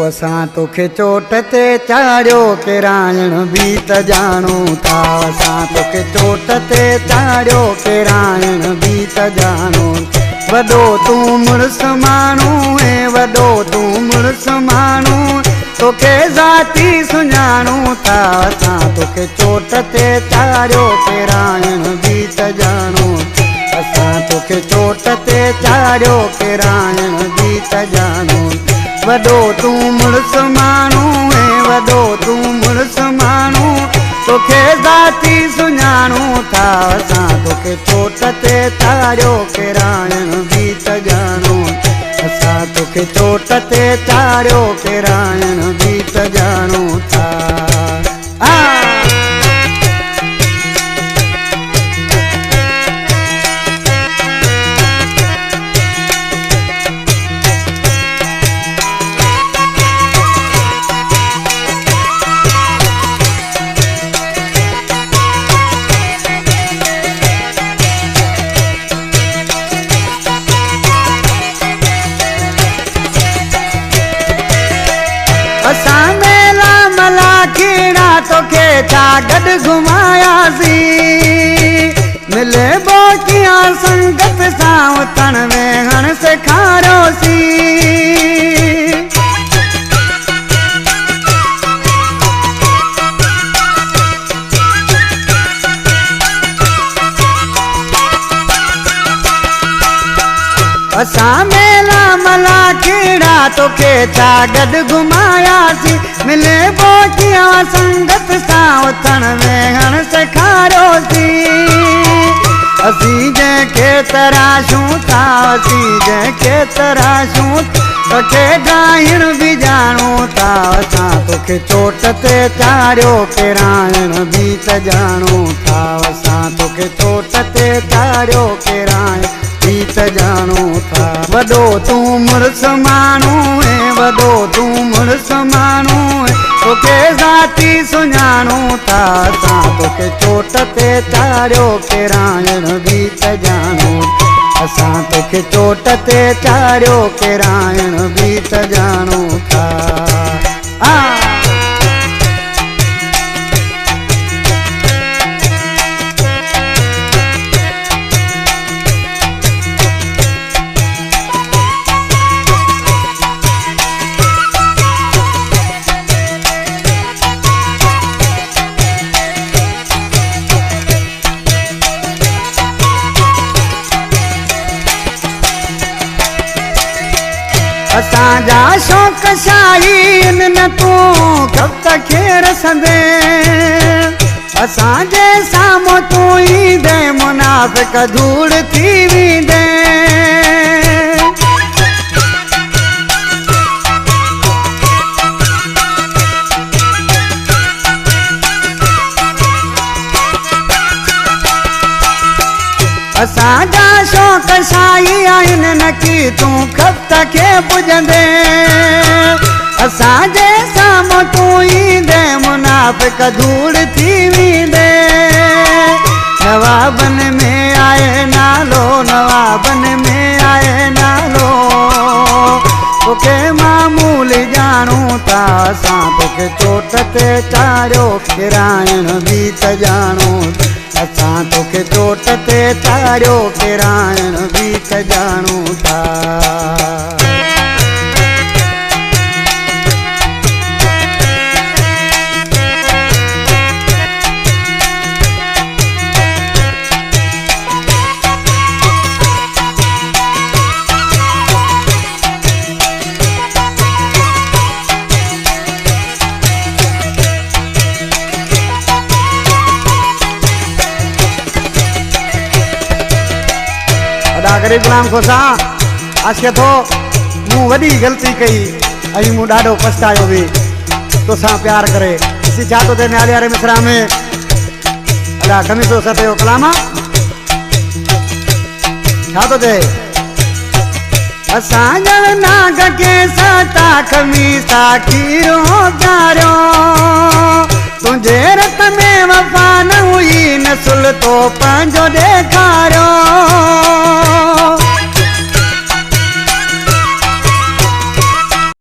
असां तोखे चोट ते चाढ़ियो किरायण बि त ॼाणूं था। असां तोखे चोट ते चाढ़ियो किरायण बि त ॼाणूं। वॾो तूं मुड़ुस माण्हू ऐं वॾो तूं मुड़ुस माण्हू तोखे ज़ाती सुञाणूं था। असां तोखे चोट ते चाढ़ियो किरायण बि त ॼाणूं। असां तोखे चोट ते चाढ़ियो किरायण बि त ॼाणूं। वॾो तूं मुड़ुस माण्हू ऐं वॾो तूं मुड़ुस माण्हू तोखे ज़ाती सुञाणूं था। असां तोखे चोट ते चाढ़ियो किरायण बि त ॼाणूं। असां तोखे चोट ते चाढ़ियो किरायण बि त ॼाणूं था। असां मेला मला खेड़ा तोखे छा गॾु घुमायासीं। मिले बोकिया संगत सां उथण वेहण सेखारियोसीं। असां मेला मला खेड़ा तोखे छा गॾु घुमायासीं। मिले बोकिया संगत सां उथण वेहण सेखारियोसीं। असीं जंहिंखे तराशूं था असीं जंहिंखे तराशूं तोखे ॻाइण बि ॼाणूं था। असां तोखे चोट ते चाढ़ियो किरायण बि त ॼाणूं था। असां तोखे चोट ते चाढ़ियो किरायण बि त ॼाणूं था। वॾो तूं मुड़ुस माण्हू ऐं वॾो तूं मुड़ुस माण्हू तोखे ज़ाती सुञाणूं था। असां तोखे चोट ते चाढ़ियो किरायण बि त ॼाणूं। असां तोखे चोट ते चाढ़ियो किरायण बि त ॼाणूं था। असांजा शौक़ शाहीन न तूं कब तक खेर संदे। असांजे साम्हूं तूं ईंदे मुनाफ़िक धूड़ थी वेंदे। असांजा शौक़ शाही आहिनि न की तूं खपत खे पुॼंदे। असांजे साम्हूं तूं ईंदे मुनाफ़िक धूड़ थी वेंदे। नवाबन में आहे नालो नवाबन में आहे नालो तोखे मामूली ॼाणूं था। असां तोखे चोट ते चाढ़ियो किरायण बि त ॼाणूं। असां तोखे चोट ते चाढ़ियो किरायण बि त ॼाणूं था। गरीब गुलाम खोसा आशे थो मूं वॾी ग़लती कई ऐं मूं ॾाढो पछतायो बि तोसां प्यार करे। ॾिसी छा थो थिए न्याले वारे मिसरा में अॾा खमीसो सत जो कलाम छा थो थिए। असां ॼण नाग के सता खमीसा खीरो प्यारियो तुंहिंजे रत में वफ़ा न हुई न सुल्तो पंहिंजो ॾेखारियो।